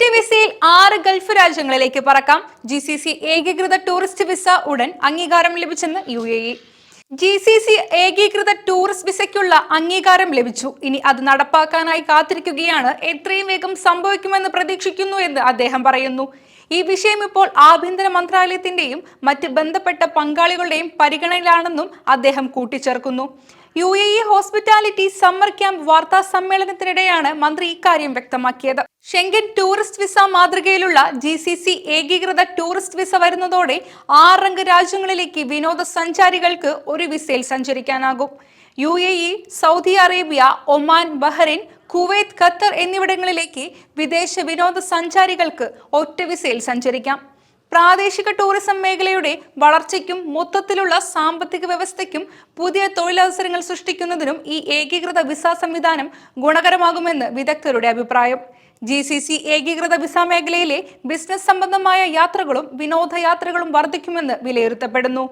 ഒറ്റ വിസയിൽ 6 ഗൾഫ് രാജ്യങ്ങളിലേക്ക് പറക്കാം. GCC ഏകീകൃത ടൂറിസ്റ്റ് വിസ ഉടൻ അംഗീകാരം ലഭിച്ചെന്ന് UAE. GCC ഏകീകൃത ടൂറിസ്റ്റ് വിസയ്ക്കുള്ള അംഗീകാരം ലഭിച്ചു. ഇനി അത് നടപ്പാക്കാനായി കാത്തിരിക്കുകയാണ്. എത്രയും വേഗം സംഭവിക്കുമെന്ന് പ്രതീക്ഷിക്കുന്നു എന്ന് അദ്ദേഹം പറയുന്നു. ഈ വിഷയം ഇപ്പോൾ ആഭ്യന്തര മന്ത്രാലയത്തിന്റെയും മറ്റ് ബന്ധപ്പെട്ട പങ്കാളികളുടെയും പരിഗണനയിലാണെന്നും അദ്ദേഹം കൂട്ടിച്ചേർക്കുന്നു. UAE ഹോസ്പിറ്റാലിറ്റി സമ്മർ ക്യാമ്പ് വാർത്താ സമ്മേളനത്തിനിടെയാണ് മന്ത്രി ഇക്കാര്യം വ്യക്തമാക്കിയത്. ഷെങ്കൻ ടൂറിസ്റ്റ് വിസ മാതൃകയിലുള്ള GCC ഏകീകൃത ടൂറിസ്റ്റ് വിസ വരുന്നതോടെ 6 അംഗ രാജ്യങ്ങളിലേക്ക് വിനോദസഞ്ചാരികൾക്ക് ഒരു വിസയിൽ സഞ്ചരിക്കാനാകും. UAE, Saudi Arabia, Oman, Bahrain, Kuwait, Qatar എന്നിവിടങ്ങളിലേക്ക് വിദേശ വിനോദസഞ്ചാരികൾക്ക് ഒറ്റ വിസയിൽ സഞ്ചരിക്കാം. പ്രാദേശിക ടൂറിസം മേഖലയുടെ വളർച്ചയ്ക്കും മൊത്തത്തിലുള്ള സാമ്പത്തിക വ്യവസ്ഥയ്ക്കും പുതിയ തൊഴിലവസരങ്ങൾ സൃഷ്ടിക്കുന്നതിനും ഈ ഏകീകൃത വിസ സംവിധാനം ഗുണകരമാകുമെന്ന് വിദഗ്ധരുടെ അഭിപ്രായം. GCC ഏകീകൃത വിസ മേഖലയിലെ ബിസിനസ് സംബന്ധമായ യാത്രകളും വിനോദയാത്രകളും വർദ്ധിക്കുമെന്ന് വിലയിരുത്തപ്പെടുന്നു.